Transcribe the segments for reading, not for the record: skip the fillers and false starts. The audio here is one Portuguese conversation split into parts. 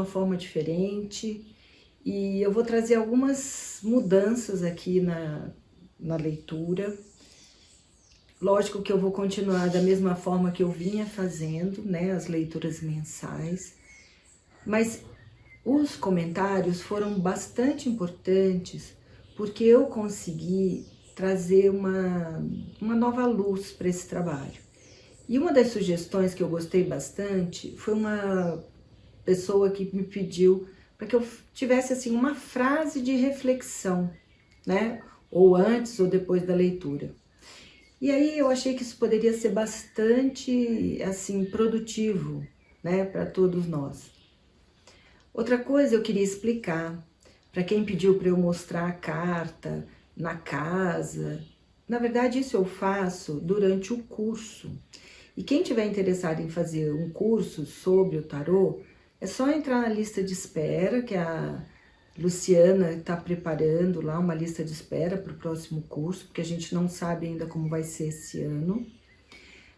forma diferente e eu vou trazer algumas mudanças aqui na leitura. Lógico que eu vou continuar da mesma forma que eu vinha fazendo, né, as leituras mensais, mas os comentários foram bastante importantes porque eu consegui trazer uma nova luz para esse trabalho. E uma das sugestões que eu gostei bastante foi uma pessoa que me pediu para que eu tivesse assim uma frase de reflexão, né? Ou antes ou depois da leitura. E aí eu achei que isso poderia ser bastante assim produtivo, né, para todos nós. Outra coisa eu queria explicar para quem pediu para eu mostrar a carta na casa. Na verdade, isso eu faço durante o curso. E quem tiver interessado em fazer um curso sobre o tarô, é só entrar na lista de espera, que a Luciana está preparando lá uma lista de espera para o próximo curso, porque a gente não sabe ainda como vai ser esse ano.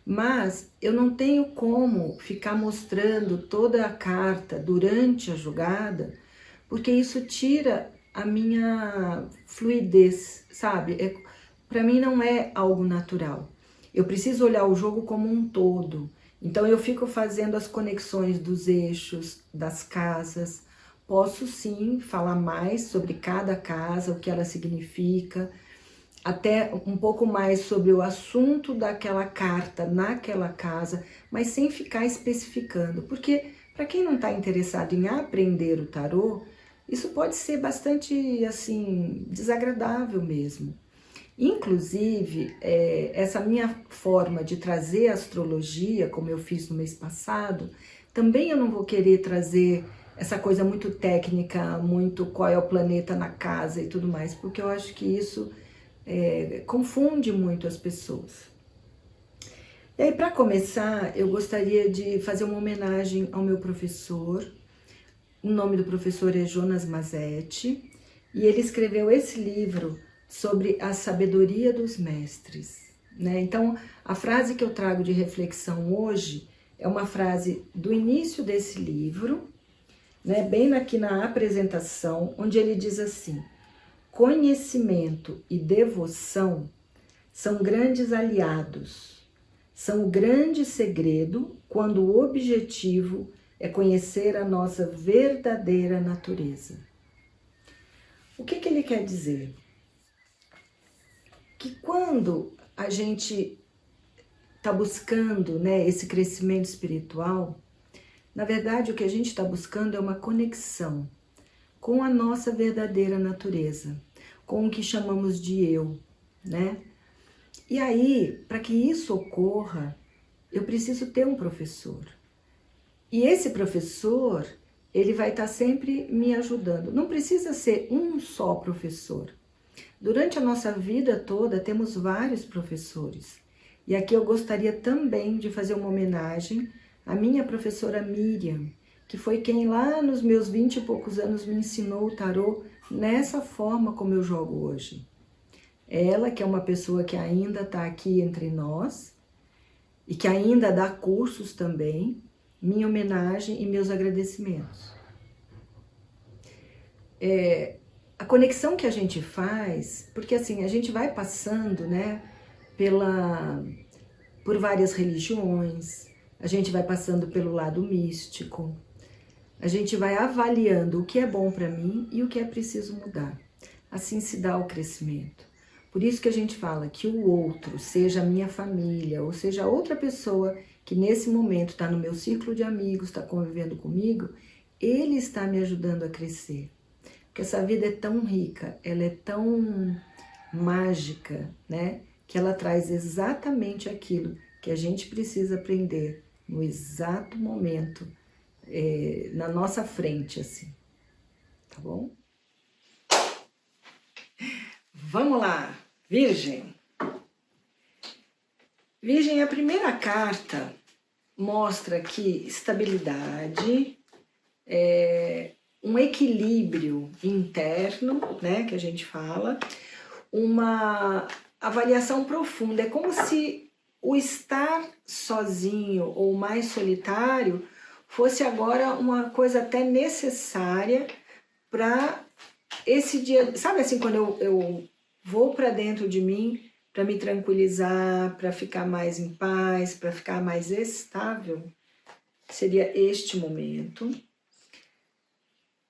Mas eu não tenho como ficar mostrando toda a carta durante a jogada, porque isso tira a minha fluidez, sabe? Para mim não é algo natural. Eu preciso olhar o jogo como um todo. Então eu fico fazendo as conexões dos eixos, das casas. Posso sim falar mais sobre cada casa, o que ela significa, até um pouco mais sobre o assunto daquela carta naquela casa, mas sem ficar especificando, porque para quem não está interessado em aprender o tarô, isso pode ser bastante assim desagradável mesmo. Inclusive, essa minha forma de trazer a astrologia, como eu fiz no mês passado, também eu não vou querer trazer essa coisa muito técnica, muito qual é o planeta na casa e tudo mais, porque eu acho que isso confunde muito as pessoas. E aí, para começar, eu gostaria de fazer uma homenagem ao meu professor. O nome do professor é Jonas Mazetti, e ele escreveu esse livro sobre a sabedoria dos mestres, né? Então, a frase que eu trago de reflexão hoje é uma frase do início desse livro, né? Bem aqui na apresentação, onde ele diz assim: conhecimento e devoção são grandes aliados, são o grande segredo quando o objetivo é conhecer a nossa verdadeira natureza. O que ele quer dizer? Que quando a gente está buscando, né, esse crescimento espiritual, na verdade o que a gente está buscando é uma conexão com a nossa verdadeira natureza, com o que chamamos de eu, né? E aí, para que isso ocorra, eu preciso ter um professor. E esse professor, ele vai estar sempre me ajudando. Não precisa ser um só professor. Durante a nossa vida toda, temos vários professores. E aqui eu gostaria também de fazer uma homenagem à minha professora Miriam, que foi quem lá nos meus 20 e poucos anos me ensinou o tarô nessa forma como eu jogo hoje. Ela, que é uma pessoa que ainda está aqui entre nós e que ainda dá cursos também, minha homenagem e meus agradecimentos. A conexão que a gente faz, porque assim, a gente vai passando, né, por várias religiões, a gente vai passando pelo lado místico, a gente vai avaliando o que é bom para mim e o que é preciso mudar. Assim se dá o crescimento. Por isso que a gente fala que o outro, seja a minha família, ou seja outra pessoa que nesse momento está no meu ciclo de amigos, está convivendo comigo, ele está me ajudando a crescer. Porque essa vida é tão rica, ela é tão mágica, né? Que ela traz exatamente aquilo que a gente precisa aprender no exato momento, na nossa frente, assim. Tá bom? Vamos lá, Virgem. Virgem, a primeira carta mostra aqui estabilidade, um equilíbrio interno, né, que a gente fala, uma avaliação profunda. É como se o estar sozinho ou mais solitário fosse agora uma coisa até necessária para esse dia. Sabe assim, quando eu vou para dentro de mim para me tranquilizar, para ficar mais em paz, para ficar mais estável, seria este momento.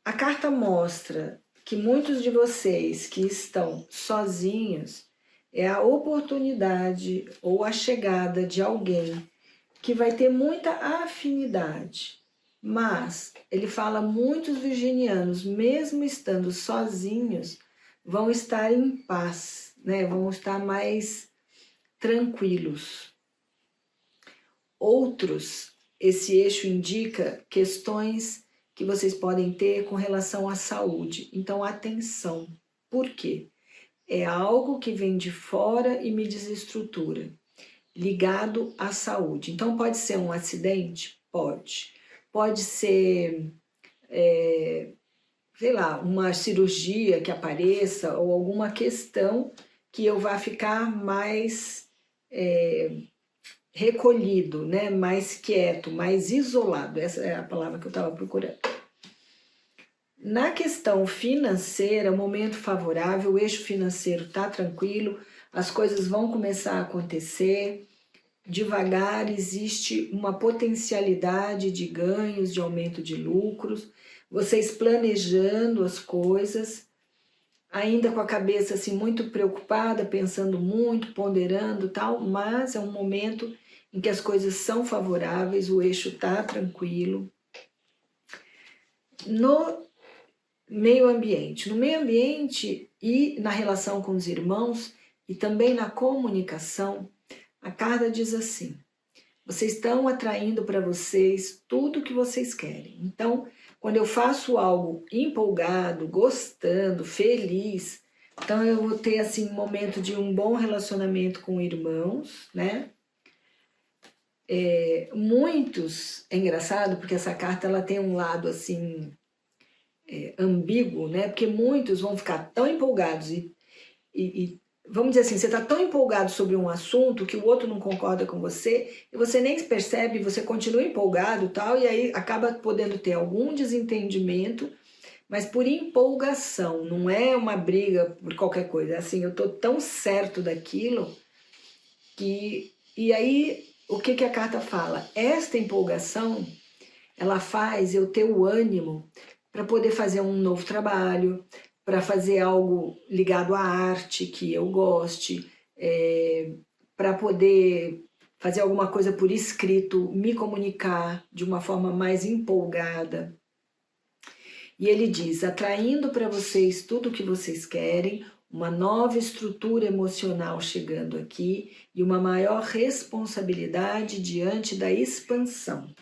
A carta mostra que muitos de vocês que estão sozinhos, é a oportunidade ou a chegada de alguém que vai ter muita afinidade. Mas ele fala, muitos virginianos, mesmo estando sozinhos, vão estar em paz, né? Vão estar mais tranquilos. Outros, esse eixo indica questões que vocês podem ter com relação à saúde. Então, atenção. Por quê? É algo que vem de fora e me desestrutura, ligado à saúde. Então, pode ser um acidente? Pode. Pode ser, sei lá, uma cirurgia que apareça ou alguma questão que eu vá ficar mais recolhido, né? Mais quieto, mais isolado. Essa é a palavra que eu estava procurando. Na questão financeira, momento favorável, o eixo financeiro está tranquilo, as coisas vão começar a acontecer, devagar existe uma potencialidade de ganhos, de aumento de lucros, vocês planejando as coisas, ainda com a cabeça assim muito preocupada, pensando muito, ponderando tal, mas é um momento em que as coisas são favoráveis, o eixo está tranquilo. No meio ambiente. No meio ambiente e na relação com os irmãos e também na comunicação, a carta diz assim, vocês estão atraindo para vocês tudo o que vocês querem. Então, quando eu faço algo empolgado, gostando, feliz, então eu vou ter assim um momento de um bom relacionamento com irmãos, né? Muitos, é engraçado porque essa carta ela tem um lado assim ambíguo, né? Porque muitos vão ficar tão empolgados e vamos dizer assim, você está tão empolgado sobre um assunto que o outro não concorda com você e você nem percebe, você continua empolgado e tal, e aí acaba podendo ter algum desentendimento, mas por empolgação, não é uma briga por qualquer coisa, assim, eu estou tão certo daquilo que... E aí, o que a carta fala? Esta empolgação, ela faz eu ter o ânimo para poder fazer um novo trabalho, para fazer algo ligado à arte que eu goste, para poder fazer alguma coisa por escrito, me comunicar de uma forma mais empolgada. E ele diz, atraindo para vocês tudo o que vocês querem, uma nova estrutura emocional chegando aqui e uma maior responsabilidade diante da expansão.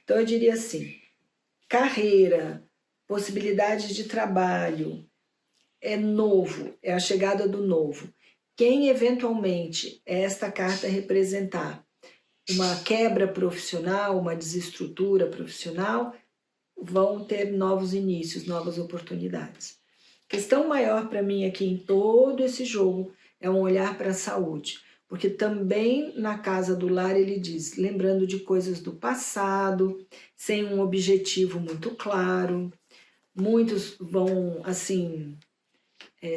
Então eu diria assim, carreira, possibilidades de trabalho, é novo, é a chegada do novo. Quem eventualmente esta carta representar uma quebra profissional, uma desestrutura profissional, vão ter novos inícios, novas oportunidades. Questão maior para mim aqui em todo esse jogo é um olhar para a saúde, porque também na casa do lar ele diz, lembrando de coisas do passado, sem um objetivo muito claro, muitos vão assim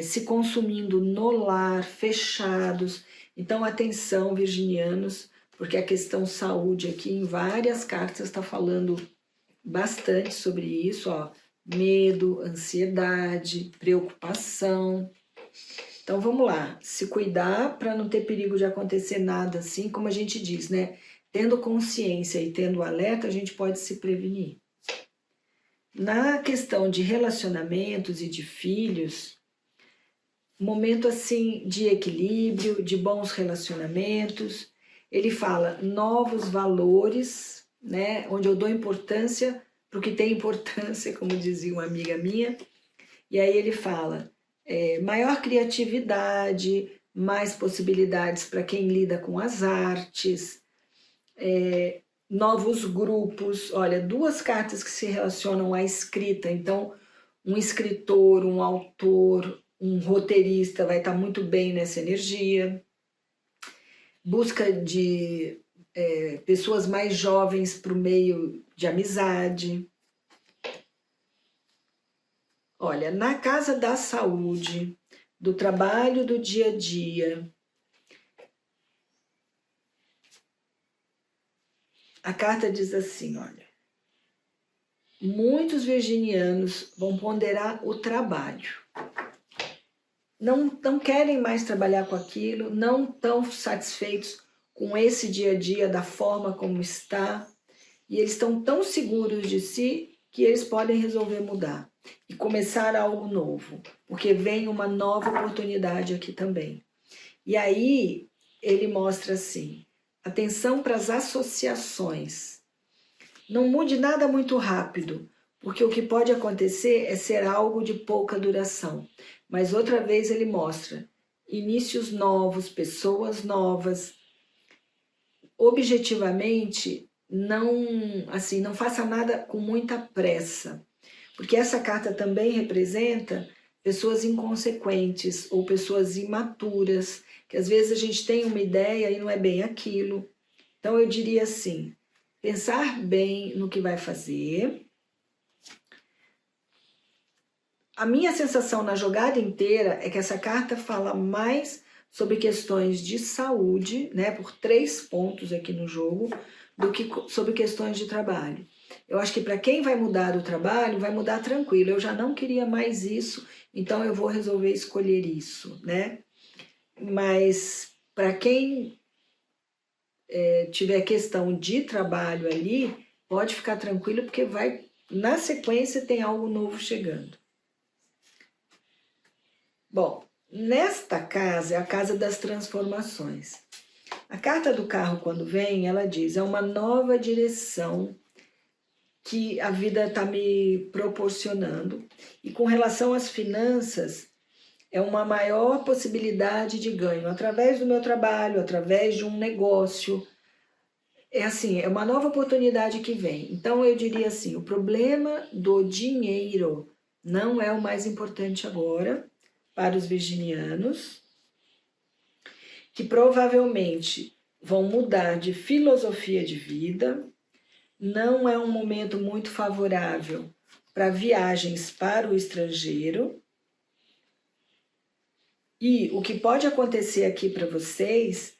se consumindo no lar, fechados. Então atenção, virginianos, porque a questão saúde aqui em várias cartas está falando bastante sobre isso, ó, medo, ansiedade, preocupação. Então vamos lá, se cuidar para não ter perigo de acontecer nada assim, como a gente diz, né? Tendo consciência e tendo alerta, a gente pode se prevenir. Na questão de relacionamentos e de filhos, momento assim de equilíbrio, de bons relacionamentos, ele fala novos valores, né? Onde eu dou importância para o que tem importância, como dizia uma amiga minha, e aí ele fala maior criatividade, mais possibilidades para quem lida com as artes, novos grupos, olha, duas cartas que se relacionam à escrita, então um escritor, um autor, um roteirista vai estar muito bem nessa energia, busca de pessoas mais jovens para o meio de amizade. Olha, na casa da saúde, do trabalho do dia a dia, a carta diz assim, olha, muitos virginianos vão ponderar o trabalho. Não querem mais trabalhar com aquilo, não estão satisfeitos com esse dia a dia, da forma como está, e eles estão tão seguros de si que eles podem resolver mudar e começar algo novo, porque vem uma nova oportunidade aqui também. E aí ele mostra assim, atenção para as associações. Não mude nada muito rápido, porque o que pode acontecer é ser algo de pouca duração. Mas outra vez ele mostra inícios novos, pessoas novas. Objetivamente, não faça nada com muita pressa, porque essa carta também representa pessoas inconsequentes ou pessoas imaturas, que às vezes a gente tem uma ideia e não é bem aquilo. Então eu diria assim, pensar bem no que vai fazer. A minha sensação na jogada inteira é que essa carta fala mais sobre questões de saúde, né, por 3 pontos aqui no jogo, do que sobre questões de trabalho. Eu acho que para quem vai mudar o trabalho, vai mudar tranquilo. Eu já não queria mais isso, então eu vou resolver escolher isso, né? Mas para quem tiver questão de trabalho ali, pode ficar tranquilo, porque na sequência tem algo novo chegando. Bom, nesta casa é a casa das transformações. A carta do carro, quando vem, ela diz, é uma nova direção que a vida está me proporcionando. E com relação às finanças, é uma maior possibilidade de ganho através do meu trabalho, através de um negócio. É assim, é uma nova oportunidade que vem. Então eu diria assim, o problema do dinheiro não é o mais importante agora para os virginianos, que provavelmente vão mudar de filosofia de vida. Não é um momento muito favorável para viagens para o estrangeiro. E o que pode acontecer aqui para vocês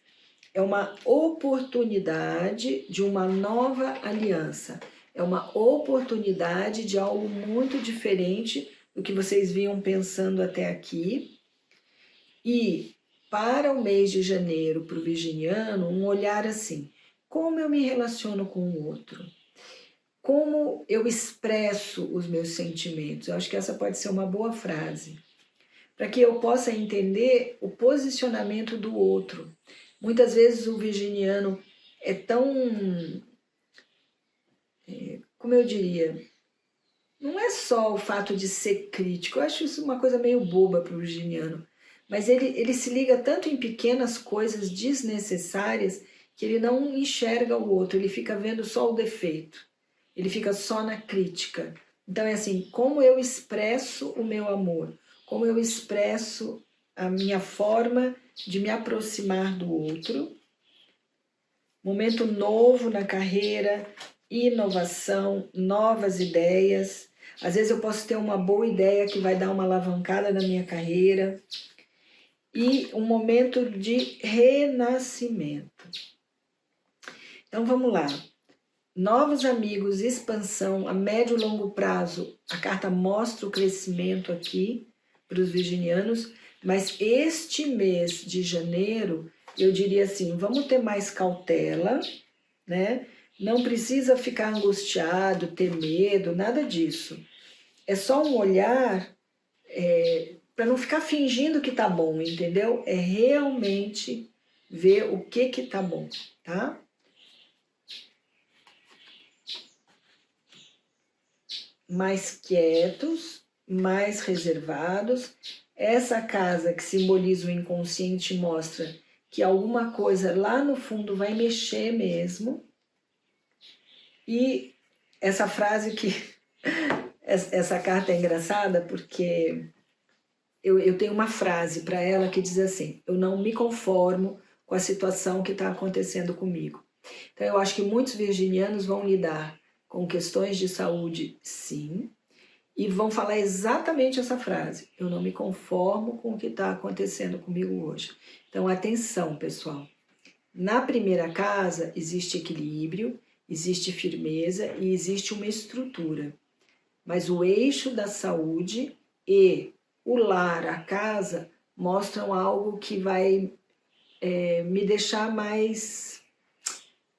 é uma oportunidade de uma nova aliança. É uma oportunidade de algo muito diferente do que vocês vinham pensando até aqui. E para o mês de janeiro, para o virginiano, um olhar assim, como eu me relaciono com o outro? Como eu expresso os meus sentimentos? Eu acho que essa pode ser uma boa frase, para que eu possa entender o posicionamento do outro. Muitas vezes o virginiano é tão, como eu diria, não é só o fato de ser crítico, eu acho isso uma coisa meio boba para o virginiano, mas ele se liga tanto em pequenas coisas desnecessárias que ele não enxerga o outro, ele fica vendo só o defeito, ele fica só na crítica. Então é assim, como eu expresso o meu amor, como eu expresso a minha forma de me aproximar do outro. Momento novo na carreira, inovação, novas ideias. Às vezes eu posso ter uma boa ideia que vai dar uma alavancada na minha carreira. E um momento de renascimento. Então vamos lá. Novos amigos, expansão a médio e longo prazo. A carta mostra o crescimento aqui para os virginianos, mas este mês de janeiro, eu diria assim, vamos ter mais cautela, né? Não precisa ficar angustiado, ter medo, nada disso. É só um olhar para não ficar fingindo que tá bom, entendeu? É realmente ver o que tá bom, tá? Mais quietos, mais reservados. Essa casa que simboliza o inconsciente mostra que alguma coisa lá no fundo vai mexer mesmo. E essa frase que... essa carta é engraçada porque eu tenho uma frase para ela que diz assim, eu não me conformo com a situação que está acontecendo comigo. Então eu acho que muitos virginianos vão lidar com questões de saúde, sim, e vão falar exatamente essa frase: eu não me conformo com o que está acontecendo comigo hoje. Então atenção, pessoal. Na primeira casa existe equilíbrio, existe firmeza e existe uma estrutura. Mas o eixo da saúde e o lar, a casa, mostram algo que vai me deixar mais,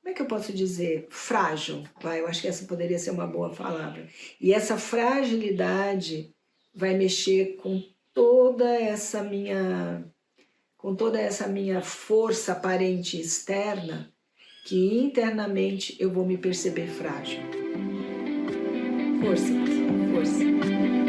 como é que eu posso dizer? Frágil. Eu acho que essa poderia ser uma boa palavra. E essa fragilidade vai mexer com toda essa minha força aparente externa, que internamente eu vou me perceber frágil. Força, pessoal, força.